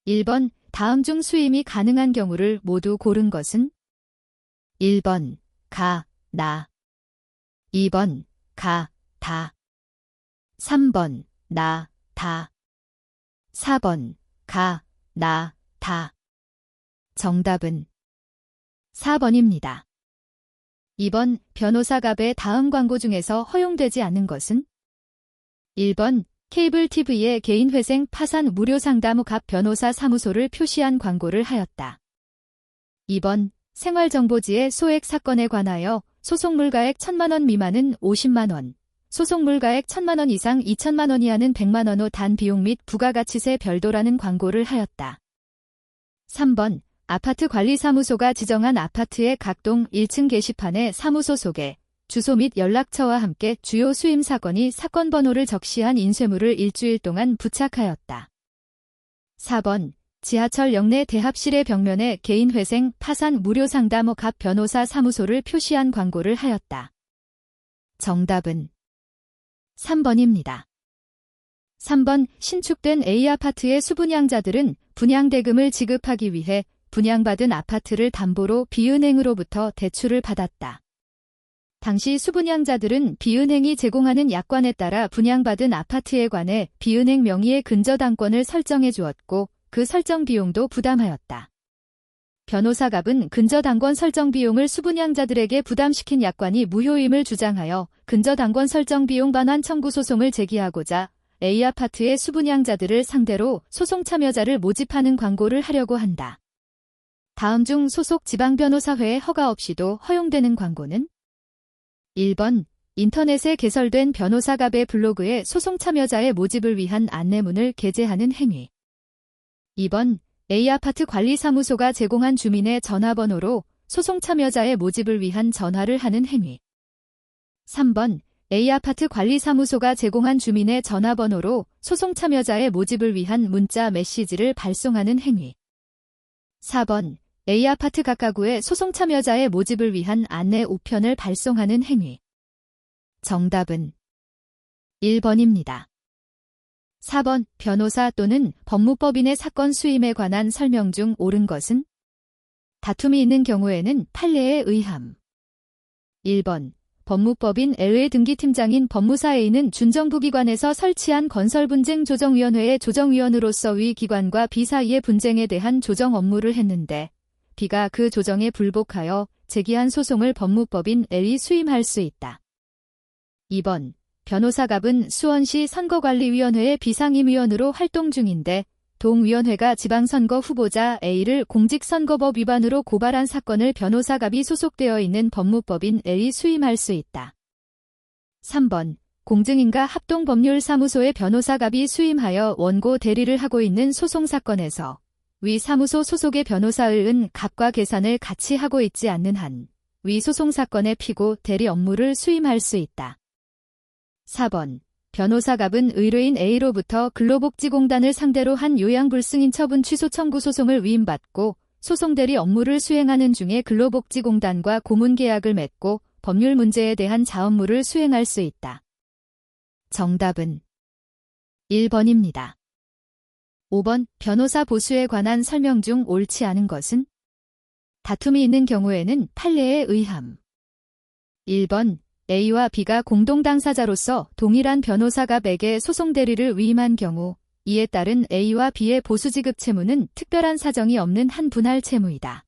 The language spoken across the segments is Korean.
1번, 다음 중 수임이 가능한 경우를 모두 고른 것은? 1번, 가, 나. 2번, 가, 다. 3번, 나, 다. 4번, 가, 나, 다. 정답은 4번입니다. 2번, 변호사갑의 다음 광고 중에서 허용되지 않는 것은? 1번, 케이블 TV의 개인회생 파산 무료 상담 갑 변호사 사무소를 표시한 광고를 하였다. 2번, 생활정보지의 소액 사건에 관하여 소송물가액 1,000만원 미만은 50만원, 소송물가액 1,000만원 이상 2,000만원 이하는 100만원 후 단 비용 및 부가가치세 별도라는 광고를 하였다. 3번, 아파트 관리사무소가 지정한 아파트의 각동 1층 게시판에 사무소 소개, 주소 및 연락처와 함께 주요 수임 사건이 사건 번호를 적시한 인쇄물을 일주일 동안 부착하였다. 4번, 지하철 역내 대합실의 벽면에 개인회생 파산 무료 상담 갑 변호사 사무소를 표시한 광고를 하였다. 정답은 3번입니다. 3번, 신축된 A아파트의 수분양자들은 분양대금을 지급하기 위해 분양받은 아파트를 담보로 B은행으로부터 대출을 받았다. 당시 수분양자들은 B은행이 제공하는 약관에 따라 분양받은 아파트에 관해 B은행 명의의 근저당권을 설정해 주었고 그 설정 비용도 부담하였다. 변호사갑은 근저당권 설정 비용을 수분양자들에게 부담시킨 약관이 무효임을 주장하여 근저당권 설정 비용 반환 청구 소송을 제기하고자 A아파트의 수분양자들을 상대로 소송 참여자를 모집하는 광고를 하려고 한다. 다음 중 소속 지방변호사회의 허가 없이도 허용되는 광고는? 1번, 인터넷에 개설된 변호사갑의 블로그에 소송 참여자의 모집을 위한 안내문을 게재하는 행위. 2번, A아파트 관리사무소가 제공한 주민의 전화번호로 소송 참여자의 모집을 위한 전화를 하는 행위. 3번, A아파트 관리사무소가 제공한 주민의 전화번호로 소송 참여자의 모집을 위한 문자 메시지를 발송하는 행위. 4번, A아파트 각 가구에 소송 참여자의 모집을 위한 안내 우편을 발송하는 행위. 정답은 1번입니다. 4번, 변호사 또는 법무법인의 사건 수임에 관한 설명 중 옳은 것은? 다툼이 있는 경우에는 판례에 의함. 1번, 법무법인 L의 등기팀장인 법무사 A는 준정부기관에서 설치한 건설분쟁조정위원회의 조정위원으로서 위 기관과 B 사이의 분쟁에 대한 조정 업무를 했는데 B가 그 조정에 불복하여 제기한 소송을 법무법인 L이 수임할 수 있다. 2번, 변호사갑은 수원시 선거관리위원회의 비상임위원으로 활동 중인데 동위원회가 지방선거 후보자 A를 공직선거법 위반으로 고발한 사건을 변호사갑이 소속되어 있는 법무법인 L이 수임할 수 있다. 3번, 공증인과 합동법률사무소의 변호사갑이 수임하여 원고 대리를 하고 있는 소송사건에서 위 사무소 소속의 변호사은 갑과 계산을 같이 하고 있지 않는 한 위 소송사건의 피고 대리 업무를 수임할 수 있다. 4번, 변호사갑은 의뢰인 A로부터 근로복지공단을 상대로 한 요양불승인 처분 취소 청구 소송을 위임받고 소송대리 업무를 수행하는 중에 근로복지공단과 고문계약을 맺고 법률 문제에 대한 자업무를 수행할 수 있다. 정답은 1번입니다. 5번, 변호사 보수에 관한 설명 중 옳지 않은 것은? 다툼이 있는 경우에는 판례에 의함. 1번, A와 B가 공동당사자로서 동일한 변호사갑에게 소송대리를 위임한 경우 이에 따른 A와 B의 보수지급 채무는 특별한 사정이 없는 한 분할 채무이다.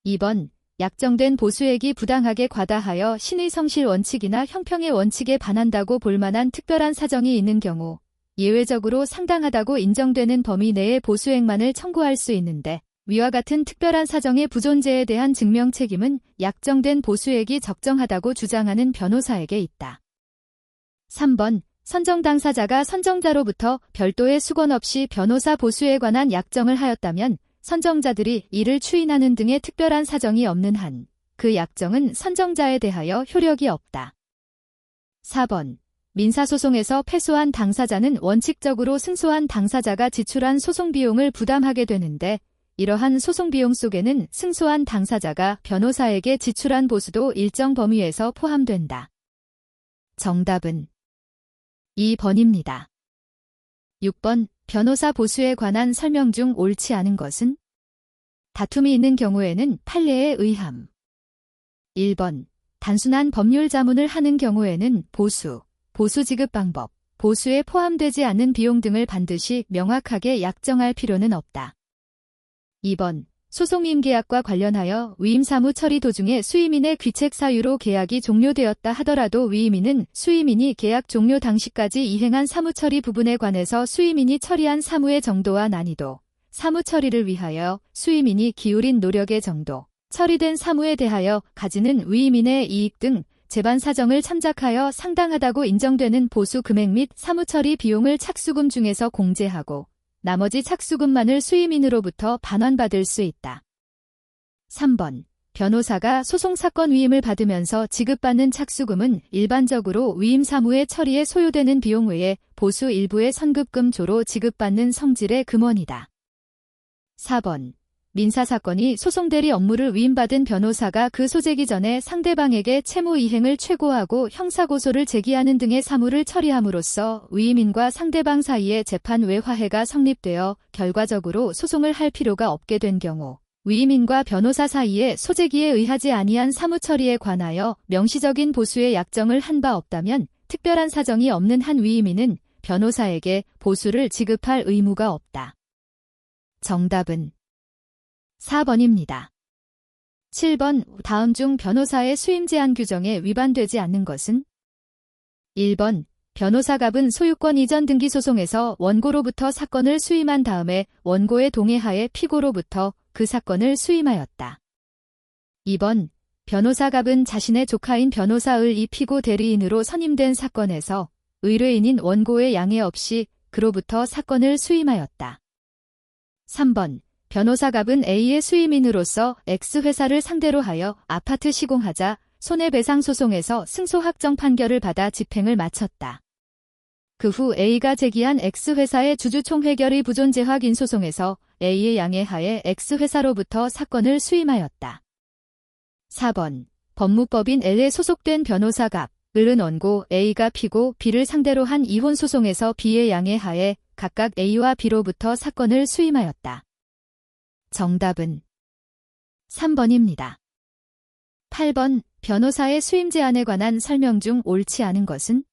2번, 약정된 보수액이 부당하게 과다하여 신의 성실 원칙이나 형평의 원칙에 반한다고 볼 만한 특별한 사정이 있는 경우 예외적으로 상당하다고 인정되는 범위 내의 보수액만을 청구할 수 있는데 위와 같은 특별한 사정의 부존재에 대한 증명 책임은 약정된 보수액이 적정하다고 주장하는 변호사에게 있다. 3번, 선정 당사자가 선정자로부터 별도의 수건 없이 변호사 보수에 관한 약정을 하였다면 선정자들이 이를 추인하는 등의 특별한 사정이 없는 한 그 약정은 선정자에 대하여 효력이 없다. 4번, 민사소송에서 패소한 당사자는 원칙적으로 승소한 당사자가 지출한 소송비용을 부담하게 되는데 이러한 소송비용 속에는 승소한 당사자가 변호사에게 지출한 보수도 일정 범위에서 포함된다. 정답은 2번입니다. 6번, 변호사 보수에 관한 설명 중 옳지 않은 것은? 다툼이 있는 경우에는 판례에 의함. 1번. 단순한 법률 자문을 하는 경우에는 보수 지급 방법, 보수에 포함되지 않는 비용 등을 반드시 명확하게 약정할 필요는 없다. 2번. 소송위임 계약과 관련하여 위임 사무 처리 도중에 수임인의 귀책 사유로 계약이 종료되었다 하더라도 위임인은 수임인이 계약 종료 당시까지 이행한 사무 처리 부분에 관해서 수임인이 처리한 사무의 정도와 난이도, 사무 처리를 위하여 수임인이 기울인 노력의 정도, 처리된 사무에 대하여 가지는 위임인의 이익 등 재반 사정을 참작하여 상당하다고 인정되는 보수 금액 및 사무 처리 비용을 착수금 중에서 공제하고 나머지 착수금만을 수임인으로부터 반환받을 수 있다. 3번. 변호사가 소송사건 위임을 받으면서 지급받는 착수금은 일반적으로 위임 사무의 처리에 소요되는 비용 외에 보수 일부의 선급금조로 지급받는 성질의 금원이다. 4번. 민사사건이 소송대리 업무를 위임받은 변호사가 그 소재기 전에 상대방에게 채무 이행을 최고하고 형사고소를 제기하는 등의 사무를 처리함으로써 위임인과 상대방 사이에 재판 외 화해가 성립되어 결과적으로 소송을 할 필요가 없게 된 경우, 위임인과 변호사 사이에 소재기에 의하지 아니한 사무 처리에 관하여 명시적인 보수의 약정을 한 바 없다면 특별한 사정이 없는 한 위임인은 변호사에게 보수를 지급할 의무가 없다. 정답은 4번입니다. 7번. 다음 중 변호사의 수임 제한 규정에 위반되지 않는 것은? 1번. 변호사갑은 소유권 이전 등기 소송에서 원고로부터 사건을 수임한 다음에 원고의 동의하에 피고로부터 그 사건을 수임하였다. 2번. 변호사갑은 자신의 조카인 변호사을 이 피고 대리인으로 선임된 사건에서 의뢰인인 원고의 양해 없이 그로부터 사건을 수임하였다. 3번. 변호사갑은 A의 수임인으로서 X회사를 상대로 하여 아파트 시공하자 손해배상 소송에서 승소 확정 판결을 받아 집행을 마쳤다. 그 후 A가 제기한 X회사의 주주총회결의 부존재 확인 소송에서 A의 양해하에 X회사로부터 사건을 수임하였다. 4번. 법무법인 L에 소속된 변호사갑, 을은 원고 A가 피고 B를 상대로 한 이혼 소송에서 B의 양해하에 각각 A와 B로부터 사건을 수임하였다. 정답은 3번입니다. 8번. 변호사의 수임 제한에 관한 설명 중 옳지 않은 것은?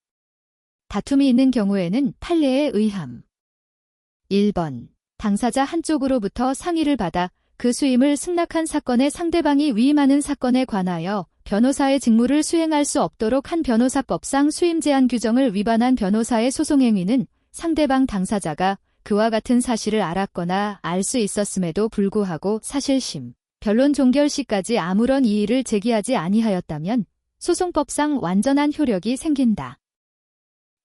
다툼이 있는 경우에는 판례에 의함. 1번. 당사자 한쪽으로부터 상의를 받아 그 수임을 승낙한 사건의 상대방이 위임하는 사건에 관하여 변호사의 직무를 수행할 수 없도록 한 변호사법상 수임 제한 규정을 위반한 변호사의 소송행위는 상대방 당사자가 그와 같은 사실을 알았거나 알 수 있었음에도 불구하고 사실심, 변론 종결 시까지 아무런 이의를 제기하지 아니하였다면 소송법상 완전한 효력이 생긴다.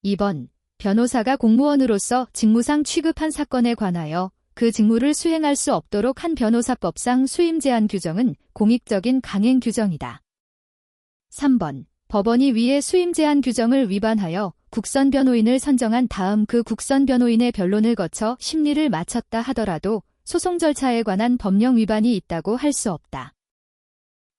2번. 변호사가 공무원으로서 직무상 취급한 사건에 관하여 그 직무를 수행할 수 없도록 한 변호사법상 수임 제한 규정은 공익적인 강행 규정이다. 3번. 법원이 위의 수임 제한 규정을 위반하여 국선 변호인을 선정한 다음 그 국선 변호인의 변론을 거쳐 심리를 마쳤다 하더라도 소송 절차에 관한 법령 위반이 있다고 할 수 없다.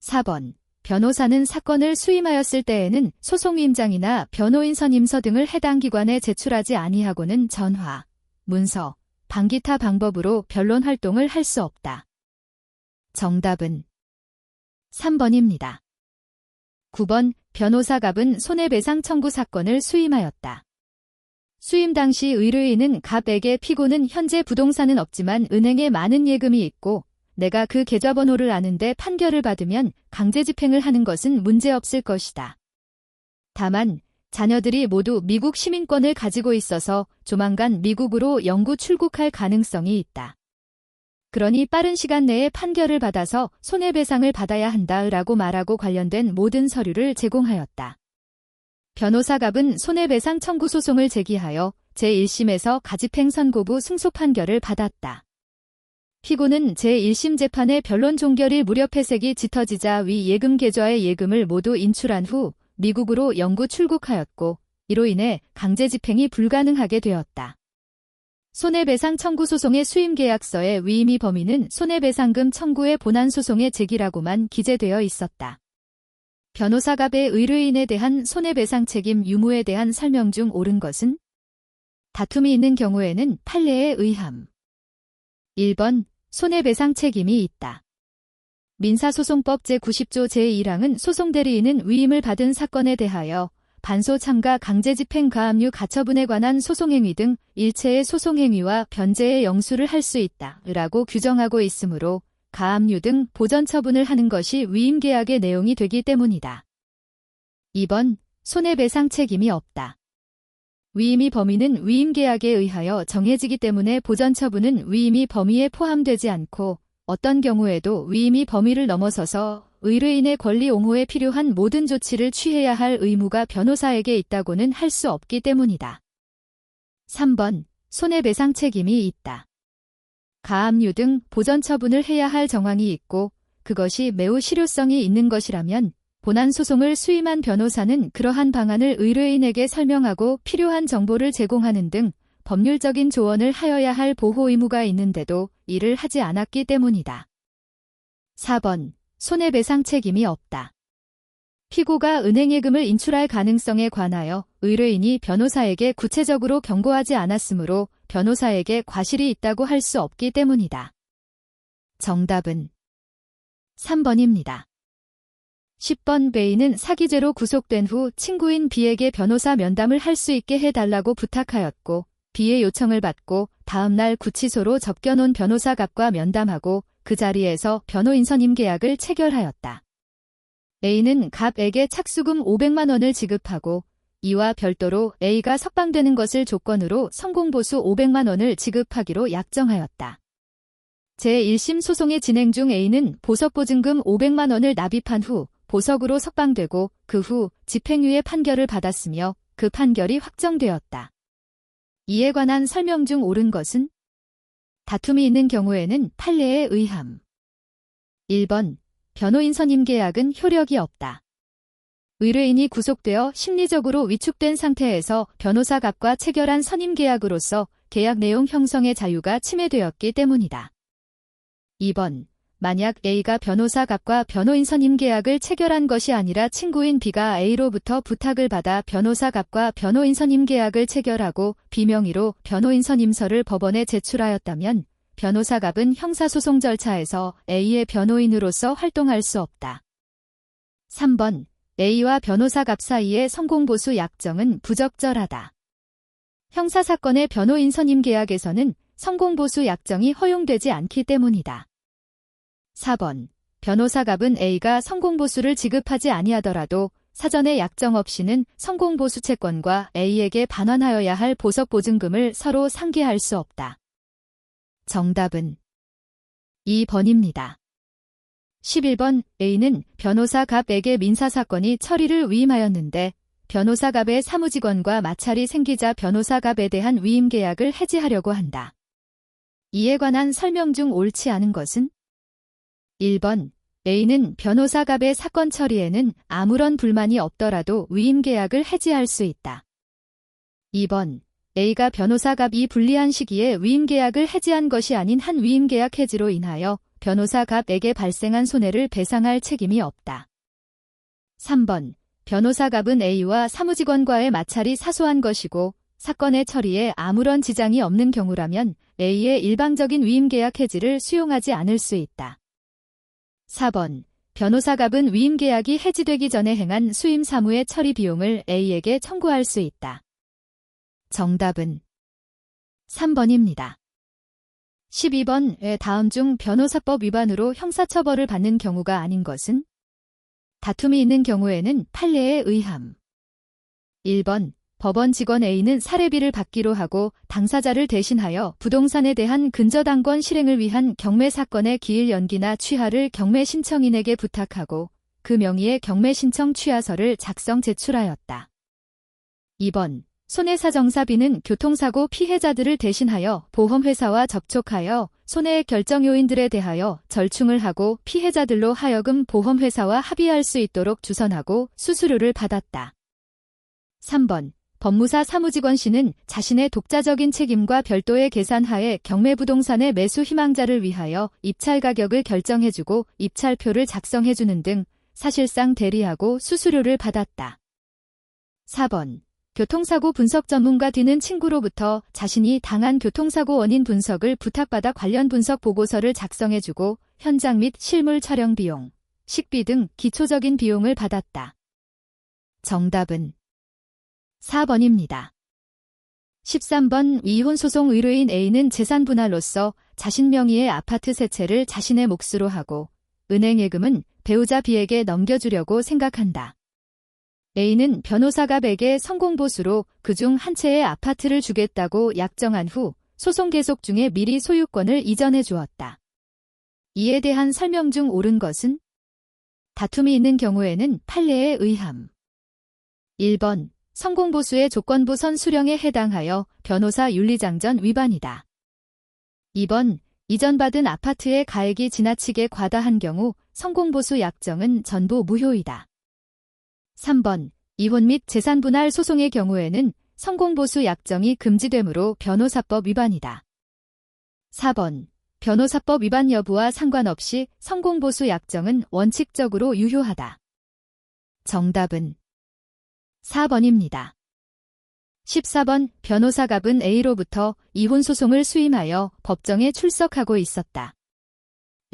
4번. 변호사는 사건을 수임하였을 때에는 소송위임장이나 변호인 선임서 등을 해당 기관에 제출하지 아니하고는 전화, 문서, 방기타 방법으로 변론 활동을 할 수 없다. 정답은 3번입니다. 9번. 변호사갑은 손해배상 청구 사건을 수임하였다. 수임 당시 의뢰인은 갑에게 피고는 현재 부동산은 없지만 은행에 많은 예금이 있고 내가 그 계좌번호를 아는데 판결을 받으면 강제 집행을 하는 것은 문제없을 것이다. 다만 자녀들이 모두 미국 시민권을 가지고 있어서 조만간 미국으로 영구 출국할 가능성이 있다. 그러니 빠른 시간 내에 판결을 받아서 손해배상을 받아야 한다라고 말하고 관련된 모든 서류를 제공하였다. 변호사갑은 손해배상 청구 소송을 제기하여 제1심에서 가집행 선고부 승소 판결을 받았다. 피고는 제1심 재판의 변론 종결일 무렵 회색이 짙어지자 위 예금 계좌의 예금을 모두 인출한 후 미국으로 영구 출국하였고 이로 인해 강제 집행이 불가능하게 되었다. 손해배상 청구 소송의 수임계약서에 위임이 범인은 손해배상금 청구의 본안 소송의 제기라고만 기재되어 있었다. 변호사갑의 의뢰인에 대한 손해배상 책임 유무에 대한 설명 중 옳은 것은? 다툼이 있는 경우에는 판례에 의함. 1번 손해배상 책임이 있다. 민사소송법 제90조 제1항은 소송대리인은 위임을 받은 사건에 대하여 반소 참가 강제집행 가압류 가처분에 관한 소송행위 등 일체의 소송행위와 변제의 영수를 할 수 있다 라고 규정하고 있으므로 가압류 등 보전처분을 하는 것이 위임계약의 내용이 되기 때문이다. 2번 손해배상 책임이 없다. 위임이 범위는 위임계약에 의하여 정해지기 때문에 보전처분은 위임이 범위에 포함되지 않고 어떤 경우에도 위임이 범위를 넘어서서 의뢰인의 권리 옹호에 필요한 모든 조치를 취해야 할 의무가 변호사에게 있다고는 할 수 없기 때문이다. 3번 손해배상 책임이 있다. 가압류 등 보전처분을 해야 할 정황이 있고 그것이 매우 실효성이 있는 것이라면 본안 소송을 수임한 변호사는 그러한 방안을 의뢰인에게 설명하고 필요한 정보를 제공하는 등 법률적인 조언을 하여야 할 보호 의무가 있는데도 이를 하지 않았기 때문이다. 4번 손해배상 책임이 없다. 피고가 은행예금을 인출할 가능성에 관하여 의뢰인이 변호사에게 구체적으로 경고하지 않았으므로 변호사에게 과실이 있다고 할 수 없기 때문이다. 정답은 3번입니다. 10번 A는 사기죄로 구속된 후 친구인 B에게 변호사 면담을 할 수 있게 해달라고 부탁하였고 B의 요청을 받고 다음날 구치소로 접견온 변호사 갑과 면담하고 그 자리에서 변호인 선임 계약을 체결하였다. A는 갑에게 착수금 500만 원을 지급하고 이와 별도로 A가 석방되는 것을 조건으로 성공보수 500만 원을 지급하기로 약정하였다. 제1심 소송의 진행 중 A는 보석보증금 500만 원을 납입한 후 보석으로 석방되고 그 후 집행유예 판결을 받았으며 그 판결이 확정되었다. 이에 관한 설명 중 옳은 것은? 다툼이 있는 경우에는 판례에 의함. 1번 변호인 선임 계약은 효력이 없다. 의뢰인이 구속되어 심리적으로 위축된 상태에서 변호사 갑과 체결한 선임 계약으로서 계약 내용 형성의 자유가 침해되었기 때문이다. 2번 만약 A가 변호사 갑과 변호인 선임 계약을 체결한 것이 아니라 친구인 B가 A로부터 부탁을 받아 변호사 갑과 변호인 선임 계약을 체결하고 B 명의로 변호인 선임서를 법원에 제출하였다면 변호사 갑은 형사소송 절차에서 A의 변호인으로서 활동할 수 없다. 3번 A와 변호사 갑 사이의 성공보수 약정은 부적절하다. 형사사건의 변호인 선임 계약에서는 성공보수 약정이 허용되지 않기 때문이다. 4번 변호사 갑은 A가 성공보수를 지급하지 아니하더라도 사전에 약정 없이는 성공보수 채권과 A에게 반환하여야 할 보석보증금을 서로 상기할 수 없다. 정답은 2번입니다. 11번 A는 변호사 갑에게 민사사건이 처리를 위임하였는데 변호사 갑의 사무직원과 마찰이 생기자 변호사 갑에 대한 위임 계약을 해지하려고 한다. 이에 관한 설명 중 옳지 않은 것은? 1번 A는 변호사 갑의 사건 처리에는 아무런 불만이 없더라도 위임 계약을 해지할 수 있다. 2번 A가 변호사 갑이 불리한 시기에 위임 계약을 해지한 것이 아닌 한 위임 계약 해지로 인하여 변호사 갑에게 발생한 손해를 배상할 책임이 없다. 3번 변호사 갑은 A와 사무직원과의 마찰이 사소한 것이고 사건의 처리에 아무런 지장이 없는 경우라면 A의 일방적인 위임 계약 해지를 수용하지 않을 수 있다. 4번 변호사 갑은 위임 계약이 해지되기 전에 행한 수임 사무의 처리 비용을 A에게 청구할 수 있다. 정답은 3번입니다. 12번 다음 중 변호사법 위반으로 형사처벌을 받는 경우가 아닌 것은? 다툼이 있는 경우에는 판례에 의함. 1번 법원 직원 A는 사례비를 받기로 하고 당사자를 대신하여 부동산에 대한 근저당권 실행을 위한 경매 사건의 기일 연기나 취하를 경매 신청인에게 부탁하고 그 명의의 경매 신청 취하서를 작성 제출하였다. 2번 손해사정사비는 교통사고 피해자들을 대신하여 보험회사와 접촉하여 손해의 결정 요인들에 대하여 절충을 하고 피해자들로 하여금 보험회사와 합의할 수 있도록 주선하고 수수료를 받았다. 3번 법무사 사무직원 C는 자신의 독자적인 책임과 별도의 계산하에 경매부동산의 매수 희망자를 위하여 입찰 가격을 결정해주고 입찰표를 작성해주는 등 사실상 대리하고 수수료를 받았다. 4번 교통사고 분석 전문가 D는 친구로부터 자신이 당한 교통사고 원인 분석을 부탁받아 관련 분석 보고서를 작성해주고 현장 및 실물 촬영 비용, 식비 등 기초적인 비용을 받았다. 정답은 4번입니다. 13번 이혼소송 의뢰인 A는 재산 분할로서 자신 명의의 아파트 세 채를 자신의 몫으로 하고 은행 예금은 배우자 B에게 넘겨주려고 생각한다. A는 변호사가 B에게 성공보수로 그중 한 채의 아파트를 주겠다고 약정한 후 소송 계속 중에 미리 소유권을 이전해 주었다. 이에 대한 설명 중 옳은 것은? 다툼이 있는 경우에는 판례에 의함. 1번 성공보수의 조건부 선수령에 해당하여 변호사 윤리장전 위반이다. 2번 이전받은 아파트의 가액이 지나치게 과다한 경우 성공보수 약정은 전부 무효이다. 3번 이혼 및 재산분할 소송의 경우에는 성공보수 약정이 금지되므로 변호사법 위반이다. 4번 변호사법 위반 여부와 상관없이 성공보수 약정은 원칙적으로 유효하다. 정답은 4번입니다. 14번 변호사갑은 A로부터 이혼소송을 수임하여 법정에 출석하고 있었다.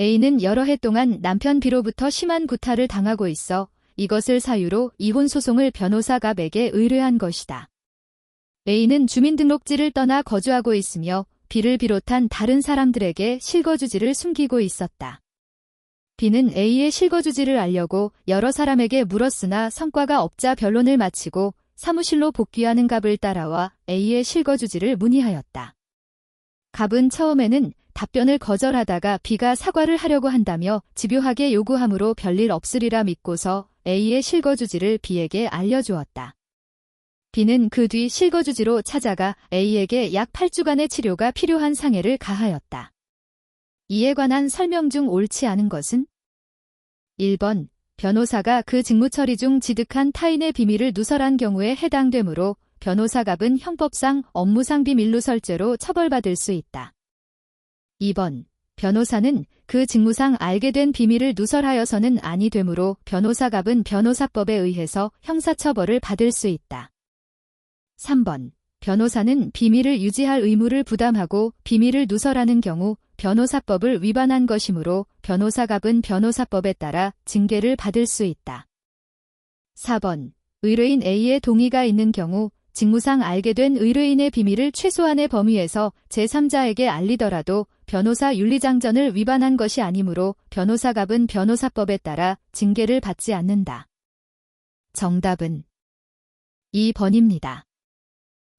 A는 여러 해 동안 남편 B로부터 심한 구타를 당하고 있어 이것을 사유로 이혼소송을 변호사갑에게 의뢰한 것이다. A는 주민등록지를 떠나 거주하고 있으며 B를 비롯한 다른 사람들에게 실거주지를 숨기고 있었다. B는 A의 실거주지를 알려고 여러 사람에게 물었으나 성과가 없자 변론을 마치고 사무실로 복귀하는 갑을 따라와 A의 실거주지를 문의하였다. 갑은 처음에는 답변을 거절하다가 B가 사과를 하려고 한다며 집요하게 요구하므로 별일 없으리라 믿고서 A의 실거주지를 B에게 알려주었다. B는 그 뒤 실거주지로 찾아가 A에게 약 8주간의 치료가 필요한 상해를 가하였다. 이에 관한 설명 중 옳지 않은 것은? 1번 변호사가 그 직무 처리 중 지득한 타인의 비밀을 누설한 경우에 해당되므로 변호사갑은 형법상 업무상 비밀 누설죄로 처벌받을 수 있다. 2번 변호사는 그 직무상 알게 된 비밀을 누설하여서는 아니 되므로 변호사갑은 변호사법에 의해서 형사처벌을 받을 수 있다. 3번 변호사는 비밀을 유지할 의무를 부담하고 비밀을 누설하는 경우 변호사법을 위반한 것이므로 변호사갑은 변호사법에 따라 징계를 받을 수 있다. 4번 의뢰인 A의 동의가 있는 경우 직무상 알게 된 의뢰인의 비밀을 최소한의 범위에서 제3자에게 알리더라도 변호사 윤리장전을 위반한 것이 아니므로 변호사갑은 변호사법에 따라 징계를 받지 않는다. 정답은 2번입니다.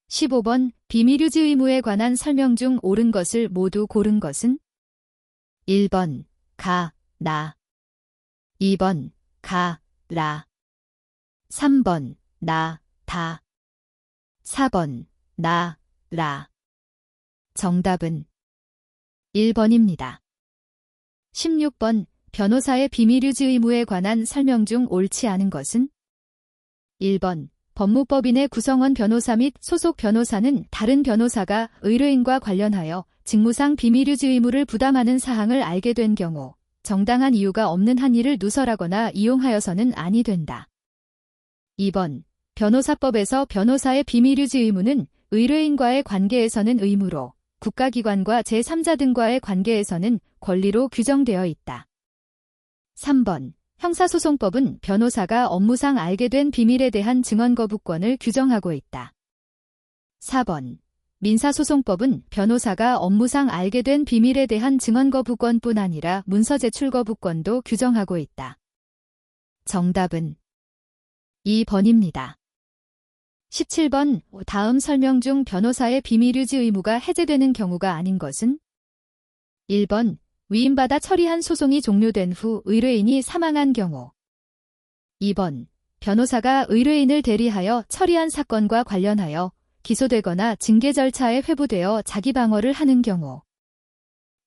15번 비밀유지 의무에 관한 설명 중 옳은 것을 모두 고른 것은? 1번 가, 나 2번 가, 라 3번 나, 다 4번 나, 라 정답은 1번입니다. 16번 변호사의 비밀유지 의무에 관한 설명 중 옳지 않은 것은? 1번 법무법인의 구성원 변호사 및 소속 변호사는 다른 변호사가 의뢰인과 관련하여 직무상 비밀유지 의무를 부담하는 사항을 알게 된 경우 정당한 이유가 없는 한 일을 누설하거나 이용하여서는 아니 된다. 2번 변호사법에서 변호사의 비밀유지 의무는 의뢰인과의 관계에서는 의무로 국가기관과 제3자 등과의 관계에서는 권리로 규정되어 있다. 3번 형사소송법은 변호사가 업무상 알게 된 비밀에 대한 증언 거부권을 규정하고 있다. 4번 민사소송법은 변호사가 업무상 알게 된 비밀에 대한 증언 거부권뿐 아니라 문서 제출 거부권도 규정하고 있다. 정답은 2번입니다. 17번 다음 설명 중 변호사의 비밀유지 의무가 해제되는 경우가 아닌 것은? 1번 위임받아 처리한 소송이 종료된 후 의뢰인이 사망한 경우 2번 변호사가 의뢰인을 대리하여 처리한 사건과 관련하여 기소되거나 징계 절차에 회부되어 자기 방어를 하는 경우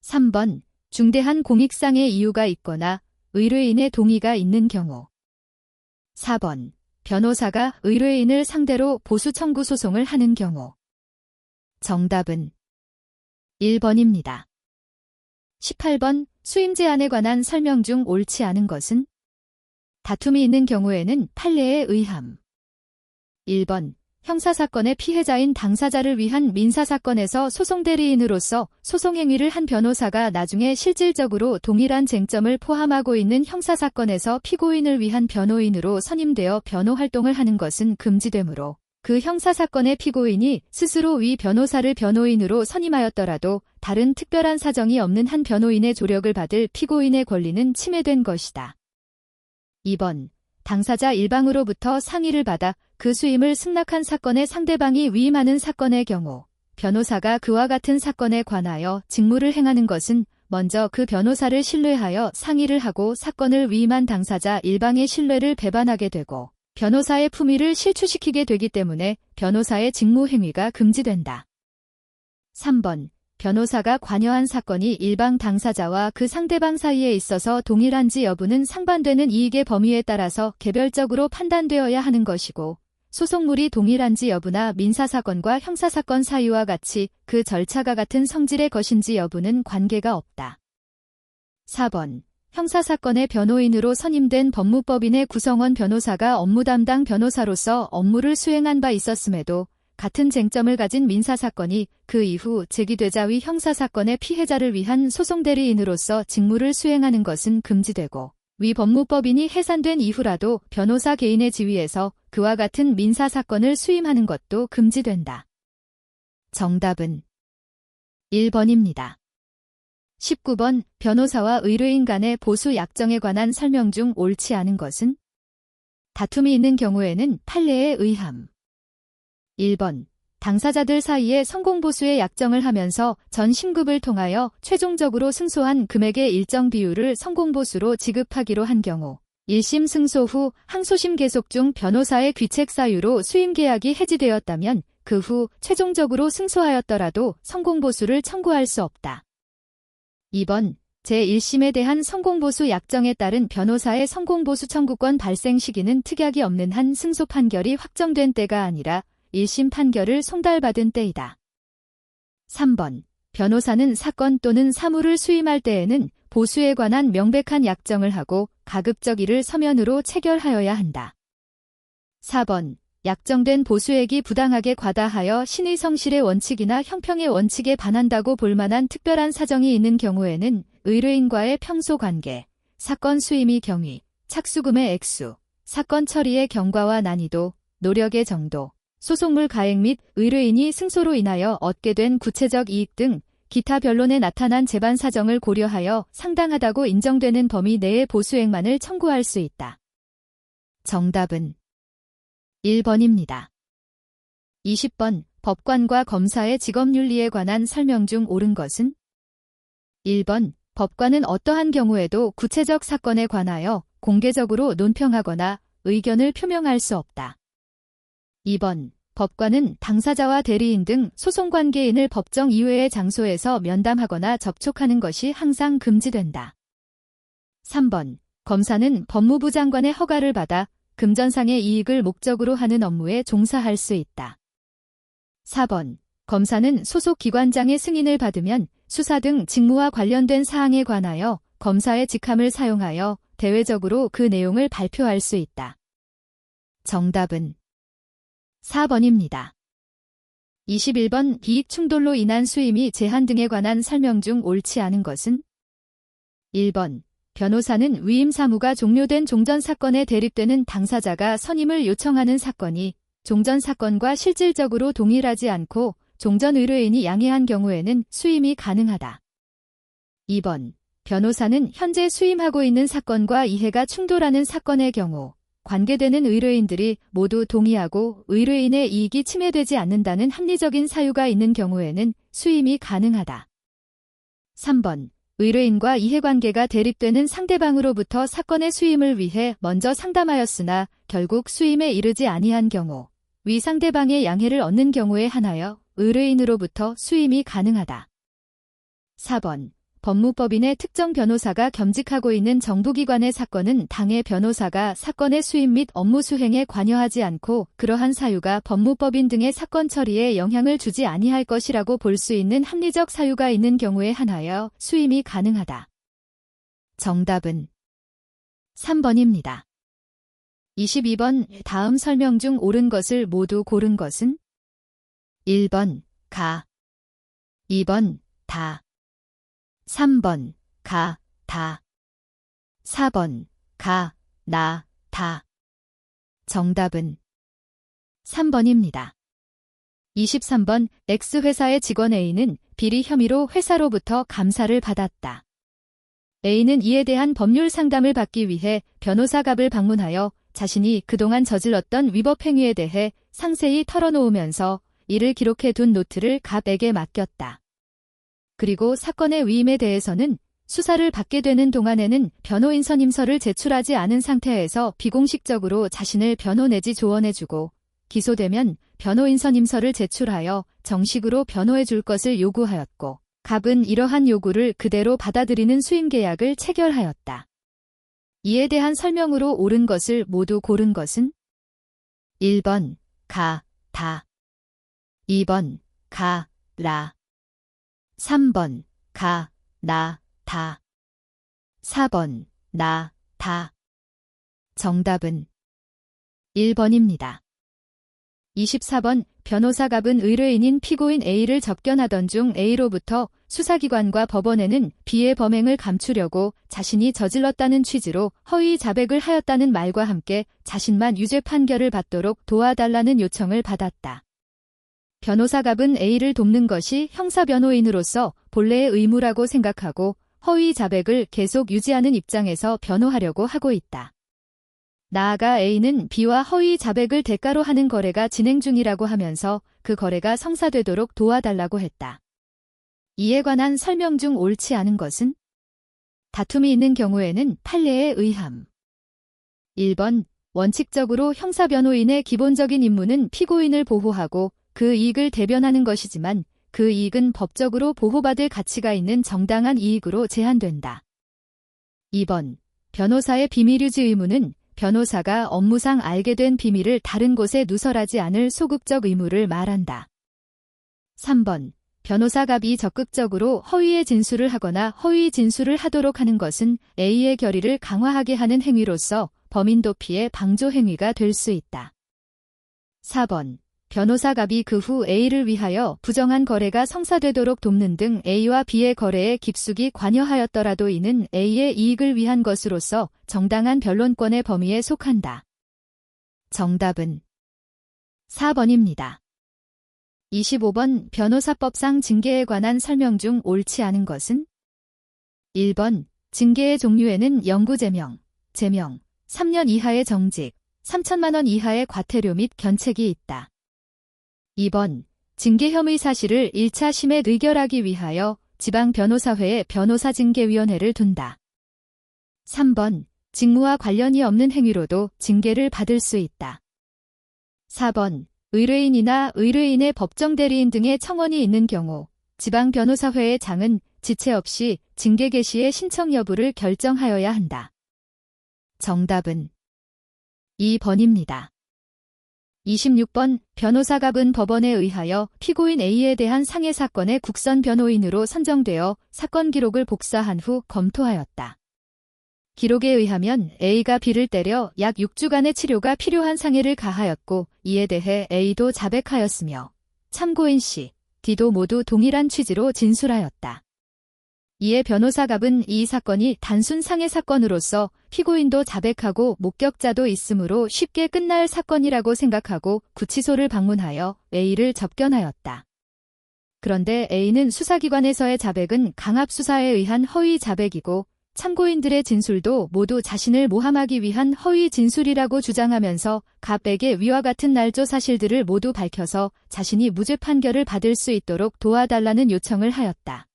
3번 중대한 공익상의 이유가 있거나 의뢰인의 동의가 있는 경우 4번 변호사가 의뢰인을 상대로 보수 청구 소송을 하는 경우 정답은 1번입니다. 18번 수임 제한에 관한 설명 중 옳지 않은 것은? 다툼이 있는 경우에는 판례에 의함. 1번 형사사건의 피해자인 당사자를 위한 민사사건에서 소송대리인으로서 소송행위를 한 변호사가 나중에 실질적으로 동일한 쟁점을 포함하고 있는 형사사건에서 피고인을 위한 변호인으로 선임되어 변호활동을 하는 것은 금지되므로 그 형사사건의 피고인이 스스로 위 변호사를 변호인으로 선임하였더라도 다른 특별한 사정이 없는 한 변호인의 조력을 받을 피고인의 권리는 침해된 것이다. 2번. 당사자 일방으로부터 상의를 받아 그 수임을 승낙한 사건의 상대방이 위임하는 사건의 경우 변호사가 그와 같은 사건에 관하여 직무를 행하는 것은 먼저 그 변호사를 신뢰하여 상의를 하고 사건을 위임한 당사자 일방의 신뢰를 배반하게 되고 변호사의 품위를 실추시키게 되기 때문에 변호사의 직무 행위가 금지된다. 3번. 변호사가 관여한 사건이 일방 당사자와 그 상대방 사이에 있어서 동일한지 여부는 상반되는 이익의 범위에 따라서 개별적으로 판단되어야 하는 것이고 소송물이 동일한지 여부나 민사사건과 형사사건 사이와 같이 그 절차가 같은 성질의 것인지 여부는 관계가 없다. 4번. 형사사건의 변호인으로 선임된 법무법인의 구성원 변호사가 업무 담당 변호사로서 업무를 수행한 바 있었음에도 같은 쟁점을 가진 민사사건이 그 이후 제기되자 위 형사사건의 피해자를 위한 소송대리인으로서 직무를 수행하는 것은 금지되고 위 법무법인이 해산된 이후라도 변호사 개인의 지위에서 그와 같은 민사사건을 수임하는 것도 금지된다. 정답은 1번입니다. 19번. 변호사와 의뢰인 간의 보수 약정에 관한 설명 중 옳지 않은 것은? 다툼이 있는 경우에는 판례에 의함. 1번. 당사자들 사이에 성공보수의 약정을 하면서 전 신급을 통하여 최종적으로 승소한 금액의 일정 비율을 성공보수로 지급하기로 한 경우 1심 승소 후 항소심 계속 중 변호사의 귀책 사유로 수임 계약이 해지되었다면 그 후 최종적으로 승소하였더라도 성공보수를 청구할 수 없다. 2번. 제1심에 대한 성공보수 약정에 따른 변호사의 성공보수 청구권 발생 시기는 특약이 없는 한 승소 판결이 확정된 때가 아니라 1심 판결을 송달받은 때이다. 3번. 변호사는 사건 또는 사무를 수임할 때에는 보수에 관한 명백한 약정을 하고 가급적 이를 서면으로 체결하여야 한다. 4번. 약정된 보수액이 부당하게 과다하여 신의 성실의 원칙이나 형평의 원칙에 반한다고 볼 만한 특별한 사정이 있는 경우에는 의뢰인과의 평소 관계, 사건 수임의 경위, 착수금의 액수, 사건 처리의 경과와 난이도, 노력의 정도, 소송물 가액 및 의뢰인이 승소로 인하여 얻게 된 구체적 이익 등 기타 변론에 나타난 재반 사정을 고려하여 상당하다고 인정되는 범위 내의 보수액만을 청구할 수 있다. 정답은 1번입니다. 20번. 법관과 검사의 직업윤리에 관한 설명 중 옳은 것은? 1번. 법관은 어떠한 경우에도 구체적 사건에 관하여 공개적으로 논평하거나 의견을 표명할 수 없다. 2번. 법관은 당사자와 대리인 등 소송관계인을 법정 이외의 장소에서 면담하거나 접촉하는 것이 항상 금지된다. 3번. 검사는 법무부 장관의 허가를 받아 금전상의 이익을 목적으로 하는 업무에 종사할 수 있다. 4번. 검사는 소속 기관장의 승인을 받으면 수사 등 직무와 관련된 사항에 관하여 검사의 직함을 사용하여 대외적으로 그 내용을 발표할 수 있다. 정답은 4번입니다. 21번. 이익 충돌로 인한 수임이 제한 등에 관한 설명 중 옳지 않은 것은? 1번. 변호사는 위임 사무가 종료된 종전 사건에 대립되는 당사자가 선임을 요청하는 사건이 종전 사건과 실질적으로 동일하지 않고 종전 의뢰인이 양해한 경우에는 수임이 가능하다. 2번. 변호사는 현재 수임하고 있는 사건과 이해가 충돌하는 사건의 경우 관계되는 의뢰인들이 모두 동의하고 의뢰인의 이익이 침해되지 않는다는 합리적인 사유가 있는 경우에는 수임이 가능하다. 3번. 의뢰인과 이해관계가 대립되는 상대방으로부터 사건의 수임을 위해 먼저 상담하였으나 결국 수임에 이르지 아니한 경우 위 상대방의 양해를 얻는 경우에 한하여 의뢰인으로부터 수임이 가능하다. 4번. 법무법인의 특정 변호사가 겸직하고 있는 정부기관의 사건은 당의 변호사가 사건의 수임 및 업무 수행에 관여하지 않고 그러한 사유가 법무법인 등의 사건 처리에 영향을 주지 아니할 것이라고 볼 수 있는 합리적 사유가 있는 경우에 한하여 수임이 가능하다. 정답은 3번입니다. 22번 다음 설명 중 옳은 것을 모두 고른 것은 1번 가, 2번 다, 3번 가, 다, 4번 가, 나, 다. 정답은 3번입니다. 23번 X회사의 직원 A는 비리 혐의로 회사로부터 감사를 받았다. A는 이에 대한 법률 상담을 받기 위해 변호사 갑을 방문하여 자신이 그동안 저질렀던 위법 행위에 대해 상세히 털어놓으면서 이를 기록해 둔 노트를 갑에게 맡겼다. 그리고 사건의 위임에 대해서는 수사를 받게 되는 동안에는 변호인 선임서를 제출하지 않은 상태에서 비공식적으로 자신을 변호 내지 조언해주고 기소되면 변호인 선임서를 제출하여 정식으로 변호해 줄 것을 요구하였고 갑은 이러한 요구를 그대로 받아들이는 수임계약을 체결하였다. 이에 대한 설명으로 옳은 것을 모두 고른 것은 1번 가, 다, 2번 가, 라, 3번 가, 나, 다, 4번 나, 다. 정답은 1번입니다. 24번 변호사 갑은 의뢰인인 피고인 A를 접견하던 중 A로부터 수사기관과 법원에는 B의 범행을 감추려고 자신이 저질렀다는 취지로 허위 자백을 하였다는 말과 함께 자신만 유죄 판결을 받도록 도와달라는 요청을 받았다. 변호사 갑은 A를 돕는 것이 형사변호인으로서 본래의 의무라고 생각하고 허위 자백을 계속 유지하는 입장에서 변호하려고 하고 있다. 나아가 A는 B와 허위 자백을 대가로 하는 거래가 진행 중이라고 하면서 그 거래가 성사되도록 도와달라고 했다. 이에 관한 설명 중 옳지 않은 것은 다툼이 있는 경우에는 판례에 의함. 1번 원칙적으로 형사변호인의 기본적인 임무는 피고인을 보호하고 그 이익을 대변하는 것이지만 그 이익은 법적으로 보호받을 가치가 있는 정당한 이익으로 제한된다. 2번 변호사의 비밀유지 의무는 변호사가 업무상 알게 된 비밀을 다른 곳에 누설하지 않을 소극적 의무를 말한다. 3번 변호사 갑이 적극적으로 허위의 진술을 하거나 허위 진술을 하도록 하는 것은 A의 결의를 강화하게 하는 행위로서 범인 도피의 방조 행위가 될 수 있다. 4번 변호사 갑이 그 후 A를 위하여 부정한 거래가 성사되도록 돕는 등 A와 B의 거래에 깊숙이 관여하였더라도 이는 A의 이익을 위한 것으로서 정당한 변론권의 범위에 속한다. 정답은 4번입니다. 25번 변호사법상 징계에 관한 설명 중 옳지 않은 것은 1번 징계의 종류에는 영구제명, 제명, 3년 이하의 정직, 3천만 원 이하의 과태료 및 견책이 있다. 2번 징계 혐의 사실을 1차 심에 의결하기 위하여 지방변호사회에 변호사징계위원회를 둔다. 3번 직무와 관련이 없는 행위로도 징계를 받을 수 있다. 4번 의뢰인이나 의뢰인의 법정대리인 등의 청원이 있는 경우 지방변호사회의 장은 지체 없이 징계 개시의 신청 여부를 결정하여야 한다. 정답은 2번입니다. 26번 변호사 갑은 법원에 의하여 피고인 A에 대한 상해 사건의 국선 변호인으로 선정되어 사건 기록을 복사한 후 검토하였다. 기록에 의하면 A가 B를 때려 약 6주간의 치료가 필요한 상해를 가하였고 이에 대해 A도 자백하였으며 참고인 C, D도 모두 동일한 취지로 진술하였다. 이에 변호사 갑은 이 사건이 단순 상해 사건으로서 피고인도 자백하고 목격자도 있으므로 쉽게 끝날 사건이라고 생각하고 구치소를 방문하여 A를 접견하였다. 그런데 A는 수사기관에서의 자백은 강압수사에 의한 허위 자백이고 참고인들의 진술도 모두 자신을 모함하기 위한 허위 진술이라고 주장하면서 갑에게 위와 같은 날조 사실들을 모두 밝혀서 자신이 무죄 판결을 받을 수 있도록 도와달라는 요청을 하였다.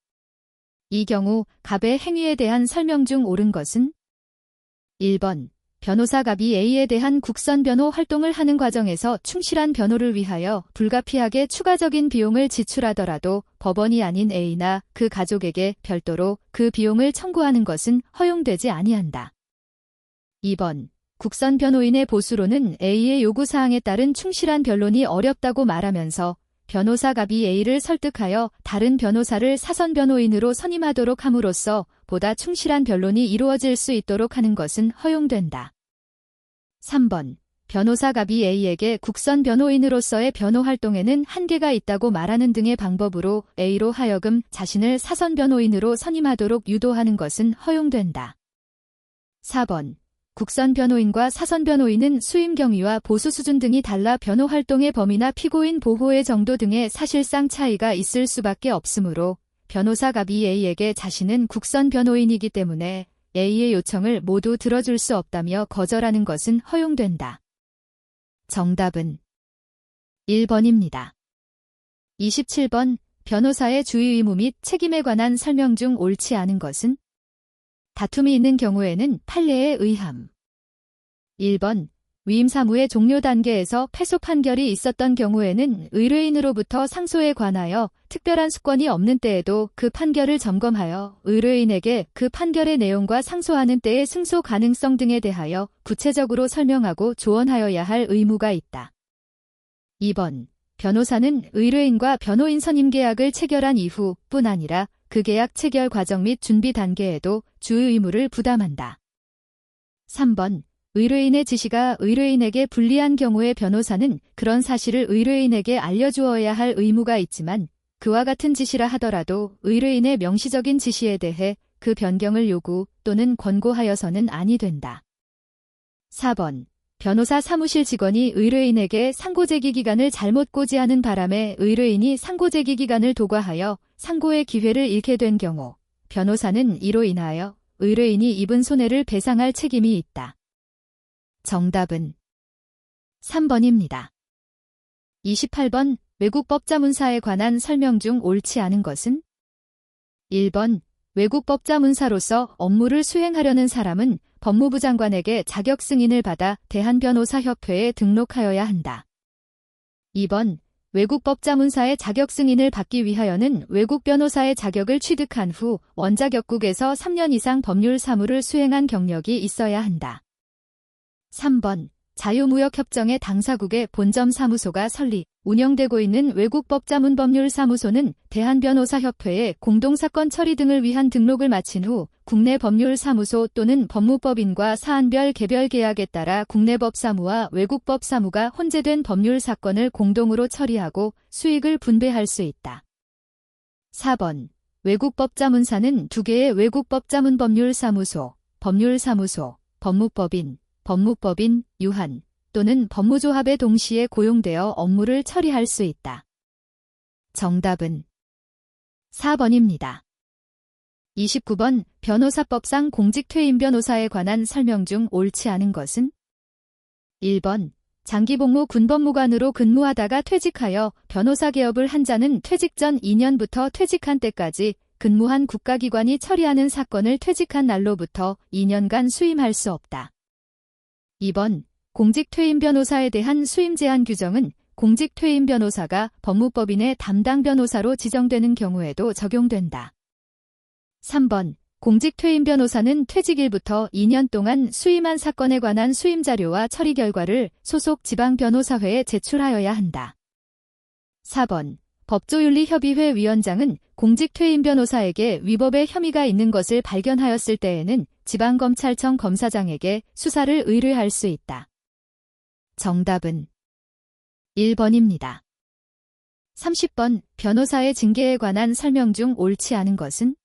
이 경우 갑의 행위에 대한 설명 중 옳은 것은 1번 변호사 갑이 A에 대한 국선 변호 활동을 하는 과정에서 충실한 변호를 위하여 불가피하게 추가적인 비용을 지출하더라도 법원이 아닌 A나 그 가족에게 별도로 그 비용을 청구하는 것은 허용되지 아니한다. 2번 국선 변호인의 보수로는 A의 요구사항에 따른 충실한 변론이 어렵다고 말하면서 변호사 갑이 A를 설득하여 다른 변호사를 사선 변호인으로 선임하도록 함으로써 보다 충실한 변론이 이루어질 수 있도록 하는 것은 허용된다. 3번. 변호사가 A에게 국선 변호인으로서의 변호 활동에는 한계가 있다고 말하는 등의 방법으로 A로 하여금 자신을 사선 변호인으로 선임하도록 유도하는 것은 허용된다. 4번. 국선 변호인과 사선 변호인은 수임 경위와 보수 수준 등이 달라 변호 활동의 범위나 피고인 보호의 정도 등의 사실상 차이가 있을 수밖에 없으므로 변호사가 A에게 자신은 국선 변호인이기 때문에 A의 요청을 모두 들어줄 수 없다며 거절하는 것은 허용된다. 정답은 1번입니다. 27번. 변호사의 주의 의무 및 책임에 관한 설명 중 옳지 않은 것은? 다툼이 있는 경우에는 판례에 의함. 1번. 위임 사무의 종료 단계에서 패소 판결이 있었던 경우에는 의뢰인으로부터 상소에 관하여 특별한 수권이 없는 때에도 그 판결을 점검하여 의뢰인에게 그 판결의 내용과 상소하는 때의 승소 가능성 등에 대하여 구체적으로 설명하고 조언하여야 할 의무가 있다. 2번. 변호사는 의뢰인과 변호인 선임 계약을 체결한 이후뿐 아니라 그 계약 체결 과정 및 준비 단계에도 주의 의무를 부담한다. 3번. 의뢰인의 지시가 의뢰인에게 불리한 경우에 변호사는 그런 사실을 의뢰인에게 알려주어야 할 의무가 있지만 그와 같은 지시라 하더라도 의뢰인의 명시적인 지시에 대해 그 변경을 요구 또는 권고하여서는 아니 된다. 4번. 변호사 사무실 직원이 의뢰인에게 상고제기 기간을 잘못 고지하는 바람에 의뢰인이 상고제기 기간을 도과하여 상고의 기회를 잃게 된 경우 변호사는 이로 인하여 의뢰인이 입은 손해를 배상할 책임이 있다. 정답은 3번입니다. 28번. 외국법자문사에 관한 설명 중 옳지 않은 것은? 1번. 외국법자문사로서 업무를 수행하려는 사람은 법무부 장관에게 자격 승인을 받아 대한변호사협회에 등록하여야 한다. 2번. 외국법자문사의 자격 승인을 받기 위하여는 외국 변호사의 자격을 취득한 후 원자격국에서 3년 이상 법률 사무를 수행한 경력이 있어야 한다. 3번. 자유무역협정의 당사국의 본점 사무소가 설립, 운영되고 있는 외국법자문법률사무소는 대한변호사협회에 공동사건 처리 등을 위한 등록을 마친 후 국내 법률사무소 또는 법무법인과 사안별 개별 계약에 따라 국내법사무와 외국법사무가 혼재된 법률사건을 공동으로 처리하고 수익을 분배할 수 있다. 4번. 외국법자문사는 2개의 외국법자문법률사무소, 법률사무소, 법무법인, 유한 또는 법무조합에 동시에 고용되어 업무를 처리할 수 있다. 정답은 4번입니다. 29번. 변호사법상 공직퇴임 변호사에 관한 설명 중 옳지 않은 것은? 1번. 장기복무 군법무관으로 근무하다가 퇴직하여 변호사 개업을 한 자는 퇴직 전 2년부터 퇴직한 때까지 근무한 국가기관이 처리하는 사건을 퇴직한 날로부터 2년간 수임할 수 없다. 2번. 공직퇴임 변호사에 대한 수임 제한 규정은 공직퇴임 변호사가 법무법인의 담당 변호사로 지정되는 경우에도 적용된다. 3번. 공직퇴임 변호사는 퇴직일부터 2년 동안 수임한 사건에 관한 수임 자료와 처리 결과를 소속 지방변호사회에 제출하여야 한다. 4번. 법조윤리협의회 위원장은 공직퇴임 변호사에게 위법의 혐의가 있는 것을 발견하였을 때에는 지방검찰청 검사장에게 수사를 의뢰할 수 있다. 정답은 1번입니다. 30번. 변호사의 징계에 관한 설명 중 옳지 않은 것은?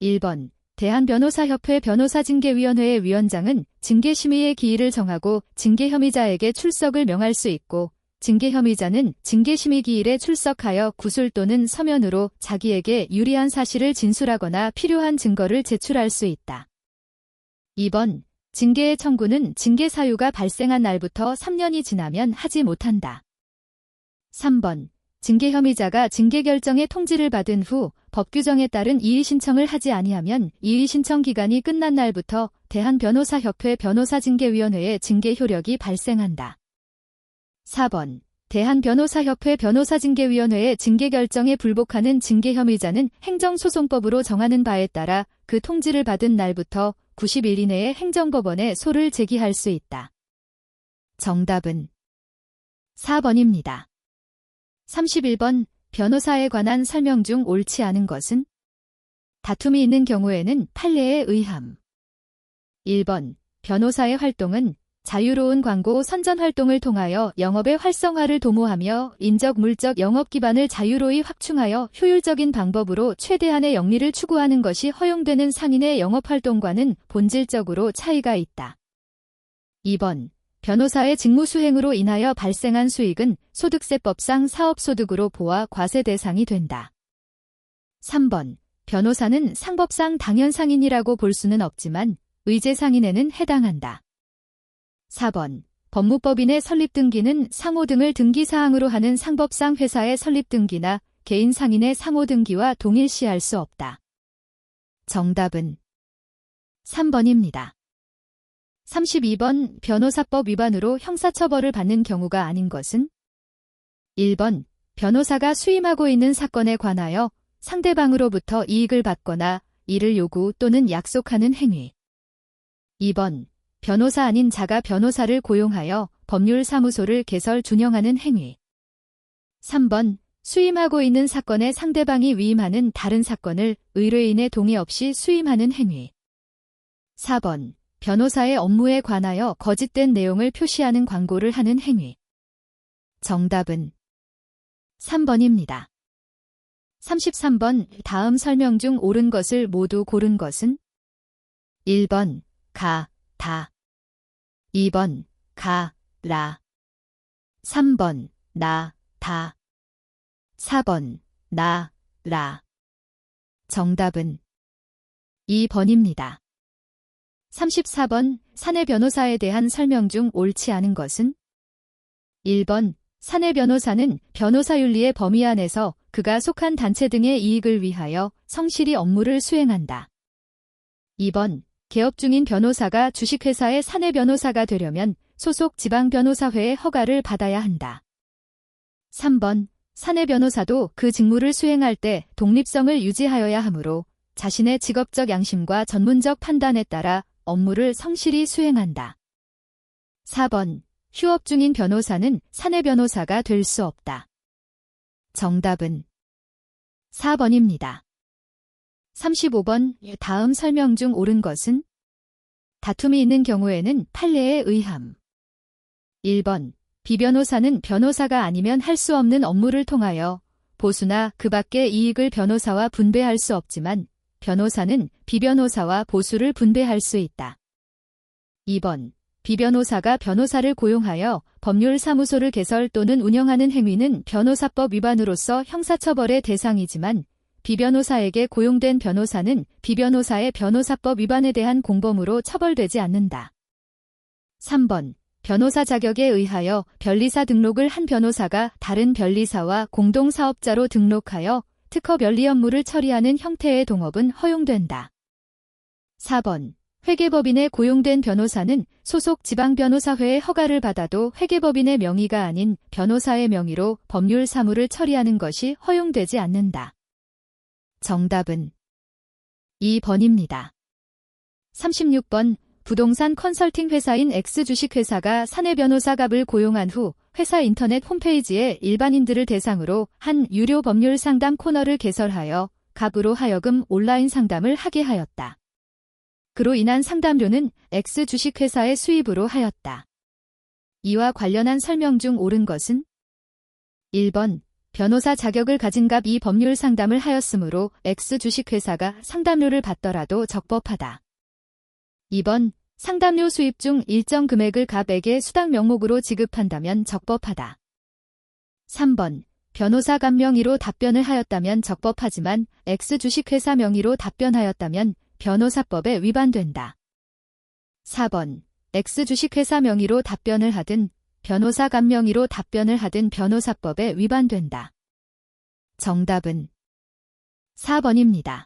1번. 대한변호사협회 변호사징계위원회의 위원장은 징계심의의 기일을 정하고 징계혐의자에게 출석을 명할 수 있고 징계혐의자는 징계심의 기일에 출석하여 구술 또는 서면으로 자기에게 유리한 사실을 진술하거나 필요한 증거를 제출할 수 있다. 2번. 징계의 청구는 징계 사유가 발생한 날부터 3년이 지나면 하지 못한다. 3번. 징계 혐의자가 징계 결정의 통지를 받은 후 법규정에 따른 이의 신청을 하지 아니하면 이의 신청 기간이 끝난 날부터 대한변호사협회 변호사징계위원회의 징계 효력이 발생한다. 4번. 대한변호사협회 변호사징계위원회의 징계 결정에 불복하는 징계 혐의자는 행정소송법으로 정하는 바에 따라 그 통지를 받은 날부터 90일 이내에 행정법원에 소를 제기할 수 있다. 정답은 4번입니다. 31번. 변호사에 관한 설명 중 옳지 않은 것은? 다툼이 있는 경우에는 판례에 의함. 1번. 변호사의 활동은 자유로운 광고 선전 활동을 통하여 영업의 활성화를 도모하며 인적 물적 영업 기반을 자유로이 확충하여 효율적인 방법으로 최대한의 영리를 추구하는 것이 허용되는 상인의 영업 활동과는 본질적으로 차이가 있다. 2번. 변호사의 직무 수행으로 인하여 발생한 수익은 소득세법상 사업소득으로 보아 과세 대상이 된다. 3번. 변호사는 상법상 당연상인이라고 볼 수는 없지만 의제상인에는 해당한다. 4번. 법무법인의 설립등기는 상호 등을 등기사항으로 하는 상법상 회사의 설립등기나 개인 상인의 상호등기와 동일시할 수 없다. 정답은 3번입니다. 32번. 변호사법 위반으로 형사처벌을 받는 경우가 아닌 것은? 1번. 변호사가 수임하고 있는 사건에 관하여 상대방으로부터 이익을 받거나 이를 요구 또는 약속하는 행위. 2번. 변호사 아닌 자가 변호사를 고용하여 법률사무소를 개설 준영하는 행위. 3번. 수임하고 있는 사건에 상대방이 위임하는 다른 사건을 의뢰인의 동의 없이 수임하는 행위. 4번. 변호사의 업무에 관하여 거짓된 내용을 표시하는 광고를 하는 행위. 정답은 3번입니다. 33번. 다음 설명 중 옳은 것을 모두 고른 것은? 1번. 가, 다. 2번. 가, 라. 3번. 나, 다. 4번. 나, 라. 정답은 2번입니다. 34번. 사내 변호사에 대한 설명 중 옳지 않은 것은? 1번. 사내 변호사는 변호사윤리의 범위 안에서 그가 속한 단체 등의 이익을 위하여 성실히 업무를 수행한다. 2번. 개업 중인 변호사가 주식회사의 사내 변호사가 되려면 소속 지방변호사회의 허가를 받아야 한다. 3번. 사내 변호사도 그 직무를 수행할 때 독립성을 유지하여야 하므로 자신의 직업적 양심과 전문적 판단에 따라 업무를 성실히 수행한다. 4번. 휴업 중인 변호사는 사내 변호사가 될 수 없다. 정답은 4번입니다. 35번. 다음 설명 중 옳은 것은? 다툼이 있는 경우에는 판례에 의함. 1번. 비변호사는 변호사가 아니면 할 수 없는 업무를 통하여 보수나 그 밖의 이익을 변호사와 분배할 수 없지만 변호사는 비변호사와 보수를 분배할 수 있다. 2번. 비변호사가 변호사를 고용하여 법률사무소를 개설 또는 운영하는 행위는 변호사법 위반으로서 형사처벌의 대상이지만 비변호사에게 고용된 변호사는 비변호사의 변호사법 위반에 대한 공범으로 처벌되지 않는다. 3번. 변호사 자격에 의하여 변리사 등록을 한 변호사가 다른 변리사와 공동사업자로 등록하여 특허 변리 업무를 처리하는 형태의 동업은 허용된다. 4번. 회계법인에 고용된 변호사는 소속 지방변호사회의 허가를 받아도 회계법인의 명의가 아닌 변호사의 명의로 법률 사무를 처리하는 것이 허용되지 않는다. 정답은 2번입니다. 36번. 부동산 컨설팅 회사인 X주식회사가 사내 변호사갑을 고용한 후 회사 인터넷 홈페이지에 일반인들을 대상으로 한 유료 법률 상담 코너를 개설하여 갑으로 하여금 온라인 상담을 하게 하였다. 그로 인한 상담료는 X주식회사의 수입으로 하였다. 이와 관련한 설명 중 옳은 것은? 1번. 변호사 자격을 가진 갑이 법률 상담을 하였으므로 X주식회사가 상담료를 받더라도 적법하다. 2번. 상담료 수입 중 일정 금액을 갑에게 수당 명목으로 지급한다면 적법하다. 3번. 변호사 갑 명의로 답변을 하였다면 적법하지만 X주식회사 명의로 답변하였다면 변호사법에 위반된다. 4번. X주식회사 명의로 답변을 하든 변호사 갑 명의로 답변을 하든 변호사법에 위반된다. 정답은 4번입니다.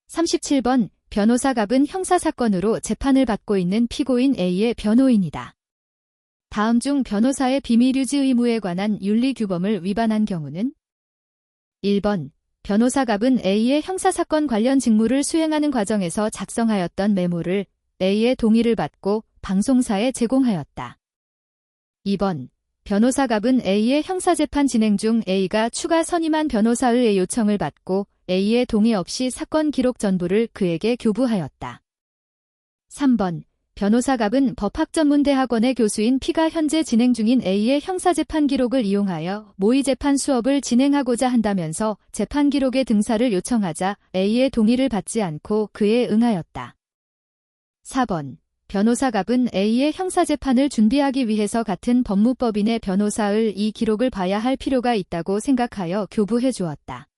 37번. 변호사 갑은 형사사건으로 재판을 받고 있는 피고인 A의 변호인이다. 다음 중 변호사의 비밀유지 의무에 관한 윤리규범을 위반한 경우는? 1번. 변호사 갑은 A의 형사사건 관련 직무를 수행하는 과정에서 작성하였던 메모를 A의 동의를 받고 방송사에 제공하였다. 2번. 변호사 갑은 A의 형사재판 진행 중 A가 추가 선임한 변호사의 요청을 받고 A의 동의 없이 사건 기록 전부를 그에게 교부하였다. 3번. 변호사갑은 법학전문대학원의 교수인 P가 현재 진행 중인 A의 형사재판 기록을 이용하여 모의 재판 수업을 진행하고자 한다면서 재판 기록의 등사를 요청하자 A의 동의를 받지 않고 그에 응하였다. 4번. 변호사갑은 A의 형사재판을 준비하기 위해서 같은 법무법인의 변호사의 이 기록을 봐야 할 필요가 있다고 생각하여 교부해 주었다.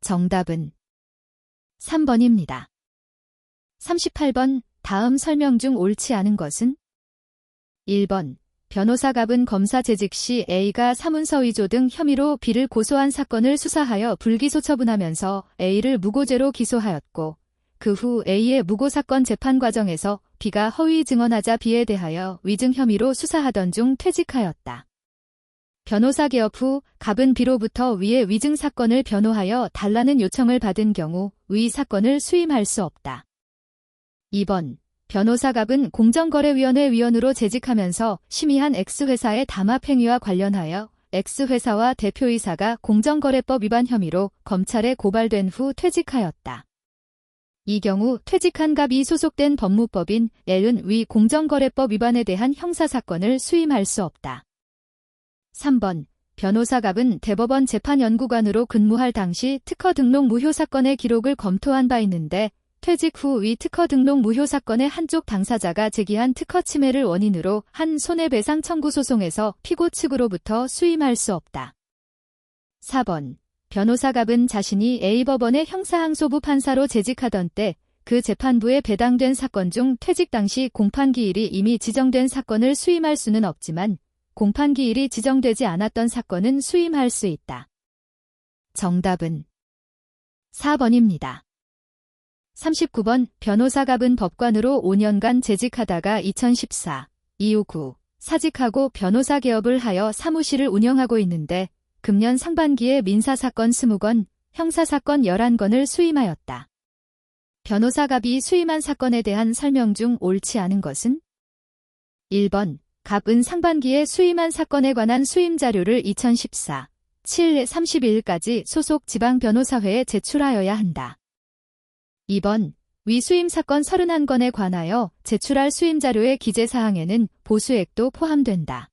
정답은 3번입니다. 38번. 다음 설명 중 옳지 않은 것은? 1번. 변호사갑은 검사 재직 시 A가 사문서 위조 등 혐의로 B를 고소한 사건을 수사하여 불기소 처분하면서 A를 무고죄로 기소하였고 그 후 A의 무고사건 재판 과정에서 B가 허위 증언하자 B에 대하여 위증 혐의로 수사하던 중 퇴직하였다. 변호사 개업 후 갑은 B로부터 위의 위증 사건을 변호하여 달라는 요청을 받은 경우 위 사건을 수임할 수 없다. 2번. 변호사갑은 공정거래위원회 위원으로 재직하면서 심의한 X회사의 담합행위와 관련하여 X회사와 대표이사가 공정거래법 위반 혐의로 검찰에 고발된 후 퇴직하였다. 이 경우 퇴직한 갑이 소속된 법무법인 L은 위 공정거래법 위반에 대한 형사사건을 수임할 수 없다. 3번. 변호사갑은 대법원 재판연구관으로 근무할 당시 특허 등록 무효 사건의 기록을 검토한 바 있는데 퇴직 후 위 특허 등록 무효 사건의 한쪽 당사자가 제기한 특허 침해를 원인으로 한 손해배상 청구 소송에서 피고 측으로부터 수임할 수 없다. 4번. 변호사갑은 자신이 A법원의 형사항소부 판사로 재직하던 때 그 재판부에 배당된 사건 중 퇴직 당시 공판기일이 이미 지정된 사건을 수임할 수는 없지만 공판기일이 지정되지 않았던 사건은 수임할 수 있다. 정답은 4번입니다. 39번. 변호사갑은 법관으로 5년간 재직하다가 2014, 259 사직하고 변호사 개업을 하여 사무실을 운영하고 있는데 금년 상반기에 민사사건 20건, 형사사건 11건을 수임하였다. 변호사갑이 수임한 사건에 대한 설명 중 옳지 않은 것은? 1번. 갑은 상반기에 수임한 사건에 관한 수임 자료를 2014, 7월 30일까지 소속 지방변호사회에 제출하여야 한다. 2번. 위 수임 사건 31건에 관하여 제출할 수임 자료의 기재사항에는 보수액도 포함된다.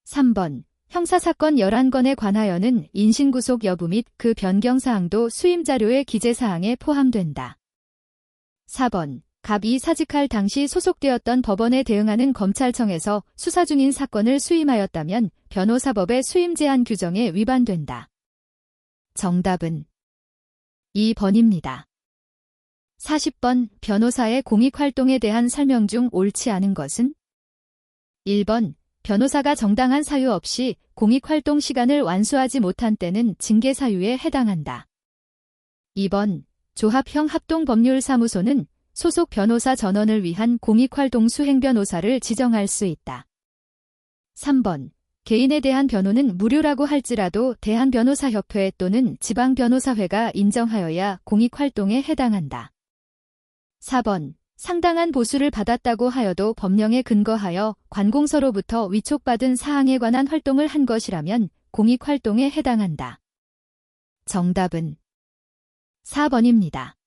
3번. 형사사건 11건에 관하여는 인신구속 여부 및 그 변경사항도 수임 자료의 기재사항에 포함된다. 4번. 갑이 사직할 당시 소속되었던 법원에 대응하는 검찰청에서 수사 중인 사건을 수임하였다면 변호사법의 수임 제한 규정에 위반된다. 정답은 2번입니다. 40번. 변호사의 공익활동에 대한 설명 중 옳지 않은 것은? 1번. 변호사가 정당한 사유 없이 공익활동 시간을 완수하지 못한 때는 징계사유에 해당한다. 2번. 조합형 합동법률사무소는 소속 변호사 전원을 위한 공익활동 수행 변호사를 지정할 수 있다. 3번. 개인에 대한 변호는 무료라고 할지라도 대한변호사협회 또는 지방변호사회가 인정하여야 공익활동에 해당한다. 4번. 상당한 보수를 받았다고 하여도 법령에 근거하여 관공서로부터 위촉받은 사항에 관한 활동을 한 것이라면 공익활동에 해당한다. 정답은 4번입니다.